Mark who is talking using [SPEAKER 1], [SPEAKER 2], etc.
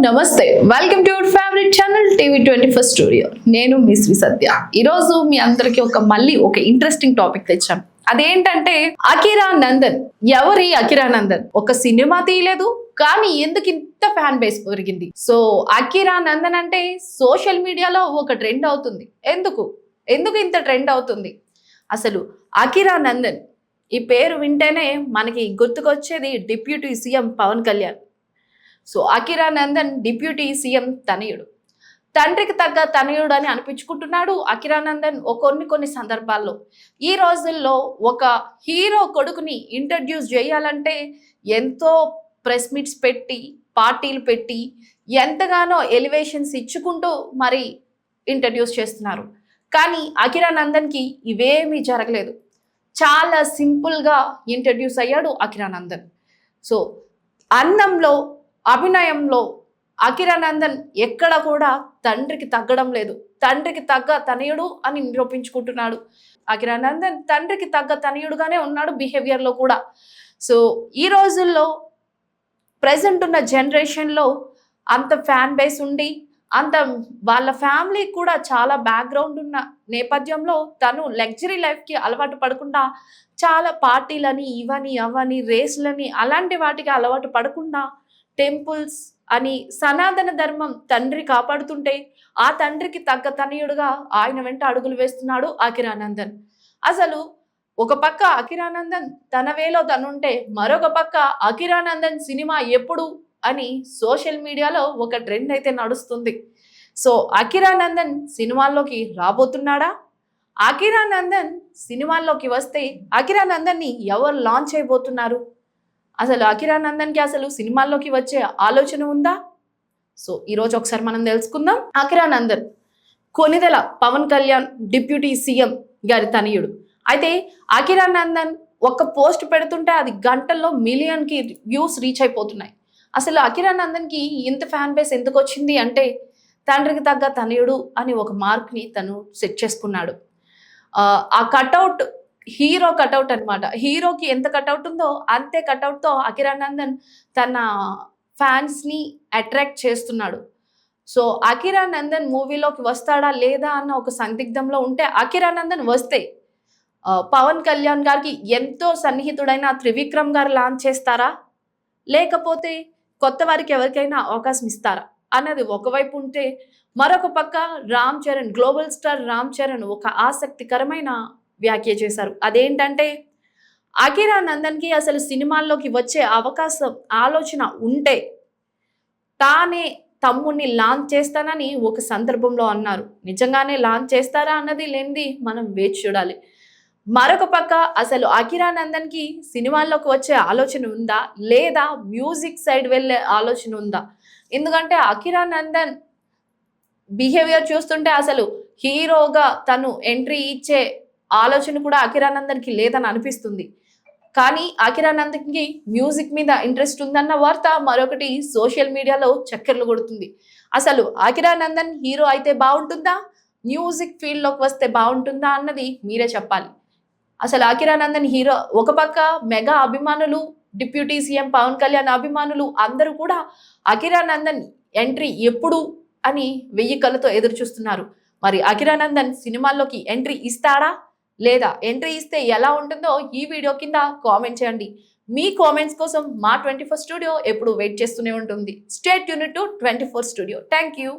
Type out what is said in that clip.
[SPEAKER 1] నమస్తే, welcome to your favourite channel TV24 studio. నేను మీ శ్రీ సత్య. ఈరోజు మీ అందరికి మళ్ళీ ఒక ఇంట్రెస్టింగ్ టాపిక్ తెచ్చాను. అదేంటంటే అకిరా నందన్. ఎవరి అకిరా నందన్? ఒక సినిమా తీయలేదు, కానీ ఎందుకు ఇంత ఫ్యాన్ బేస్ పెరిగింది? సో అకిరా నందన్ అంటే సోషల్ మీడియాలో ఒక ట్రెండ్ అవుతుంది. ఎందుకు ఇంత ట్రెండ్ అవుతుంది? అసలు అకిరా నందన్ ఈ పేరు వింటేనే మనకి గుర్తుకొచ్చేది deputy CM Pawan Kalyan. So Akira Nandan deputy CM తనయుడు, తండ్రికి తగ్గ తనయుడు అని అనిపించుకుంటున్నాడు అకిరా నందన్ కొన్ని సందర్భాల్లో. ఈ రోజుల్లో ఒక హీరో కొడుకుని ఇంట్రడ్యూస్ చేయాలంటే ఎంతో ప్రెస్ మీట్స్ పెట్టి, పార్టీలు పెట్టి, ఎంతగానో ఎలివేషన్స్ ఇచ్చుకుంటూ మరి ఇంట్రడ్యూస్ చేస్తున్నారు. కానీ అకిరా నందన్కి ఇవేమీ జరగలేదు. చాలా సింపుల్గా ఇంట్రడ్యూస్ అయ్యాడు అకిరా నందన్. సో అందంలో, అభినయంలో అకిరా నందన్ ఎక్కడ కూడా తండ్రికి తగ్గడం లేదు. తండ్రికి తగ్గ తనయుడు అని నిరూపించుకుంటున్నాడు అకిరా నందన్. తండ్రికి తగ్గ తనయుడుగానే ఉన్నాడు బిహేవియర్లో కూడా. సో ఈ రోజుల్లో ప్రజెంట్ ఉన్న జనరేషన్లో అంత ఫ్యాన్ బేస్ ఉండి, అంత వాళ్ళ ఫ్యామిలీ కూడా చాలా బ్యాక్గ్రౌండ్ ఉన్న నేపథ్యంలో తను లగ్జరీ లైఫ్కి అలవాటు పడకుండా, చాలా పార్టీలని, ఇవని అవని, రేసులని, అలాంటి వాటికి అలవాటు పడకుండా టెంపుల్స్ అని సనాతన ధర్మం తండ్రి కాపాడుతుంటే ఆ తండ్రికి తగ్గ తనయుడుగా ఆయన వెంట అడుగులు వేస్తున్నాడు అకిరా నందన్. అసలు ఒక పక్క అకిరా నందన్ తన వేలో తనుంటే, మరొక పక్క అకిరా నందన్ సినిమా ఎప్పుడు అని సోషల్ మీడియాలో ఒక ట్రెండ్ అయితే నడుస్తుంది. సో అకిరా నందన్ సినిమాల్లోకి రాబోతున్నాడా? అకిరా నందన్ సినిమాల్లోకి వస్తే అకిరా నందన్ని ఎవరు లాంచ్ చేయబోతున్నారు? అసలు అకిరా నందన్కి అసలు సినిమాల్లోకి వచ్చే ఆలోచన ఉందా? సో ఈరోజు ఒకసారి మనం తెలుసుకుందాం. Akira Nandan Konidela Pawan Kalyan deputy CM గారి తనయుడు. అయితే అకిరా నందన్ ఒక పోస్ట్ పెడుతుంటే అది గంటల్లో మిలియన్కి వ్యూస్ రీచ్ అయిపోతున్నాయి. అసలు అకిరా నందన్కి ఇంత ఫ్యాన్ బేస్ ఎందుకు వచ్చింది అంటే, తండ్రికి తగ్గ తనయుడు అని ఒక మార్క్ని తను సెట్ చేసుకున్నాడు. ఆ కటౌట్ హీరో కటౌట్ అనమాట. హీరోకి ఎంత కటౌట్ ఉందో అంతే కటౌట్తో అకిరా నందన్ తన ఫ్యాన్స్ని అట్రాక్ట్ చేస్తున్నాడు. సో అకిరా నందన్ మూవీలోకి వస్తాడా లేదా అన్న ఒక సందిగ్ధంలో ఉంటే, అకిరా నందన్ వస్తే పవన్ కళ్యాణ్ గారికి ఎంతో సన్నిహితుడైన త్రివిక్రమ్ గారు లాంచ్ చేస్తారా, లేకపోతే కొత్త వారికి ఎవరికైనా అవకాశం ఇస్తారా అన్నది ఒకవైపు ఉంటే, మరొక పక్క రామ్ చరణ్, గ్లోబల్ స్టార్ రామ్ చరణ్ ఒక ఆసక్తికరమైన వ్యాఖ్య చేశారు. అదేంటంటే, అకిరా నందన్కి అసలు సినిమాల్లోకి వచ్చే అవకాశం ఆలోచన ఉంటే తానే తమ్ముడిని లాంచ్ చేస్తానని ఒక సందర్భంలో అన్నారు. నిజంగానే లాంచ్ చేస్తారా అన్నది లేనిది మనం వేచి చూడాలి. మరొక పక్క అసలు అకిరా నందన్కి సినిమాల్లోకి వచ్చే ఆలోచన ఉందా, లేదా మ్యూజిక్ సైడ్ వెళ్ళే ఆలోచన ఉందా? ఎందుకంటే అకిరా నందన్ బిహేవియర్ చూస్తుంటే అసలు హీరోగా తను ఎంట్రీ ఇచ్చే ఆలోచన కూడా అకిరా నందన్కి లేదని అనిపిస్తుంది. కానీ అకిరా నందన్కి మ్యూజిక్ మీద ఇంట్రెస్ట్ ఉందన్న వార్త మరొకటి సోషల్ మీడియాలో చక్కర్లు కొడుతుంది. అసలు అకిరా నందన్ హీరో అయితే బాగుంటుందా, మ్యూజిక్ ఫీల్డ్లోకి వస్తే బాగుంటుందా అన్నది మీరే చెప్పాలి. అసలు అకిరా నందన్ హీరో, ఒక పక్క మెగా అభిమానులు, డిప్యూటీ సీఎం పవన్ కళ్యాణ్ అభిమానులు అందరూ కూడా అకిరా నందన్ ఎంట్రీ ఎప్పుడు అని 1000 కళ్ళతో ఎదురు చూస్తున్నారు. మరి అకిరా నందన్ సినిమాల్లోకి ఎంట్రీ ఇస్తాడా, లేదా ఎంట్రీ ఇస్తే ఎలా ఉంటుందో ఈ వీడియో కింద కామెంట్ చేయండి. మీ కామెంట్స్ కోసం మా 24 స్టూడియో ఎప్పుడు వెయిట్ చేస్తూనే ఉంటుంది. Stay tuned to 24 studio. Thank you.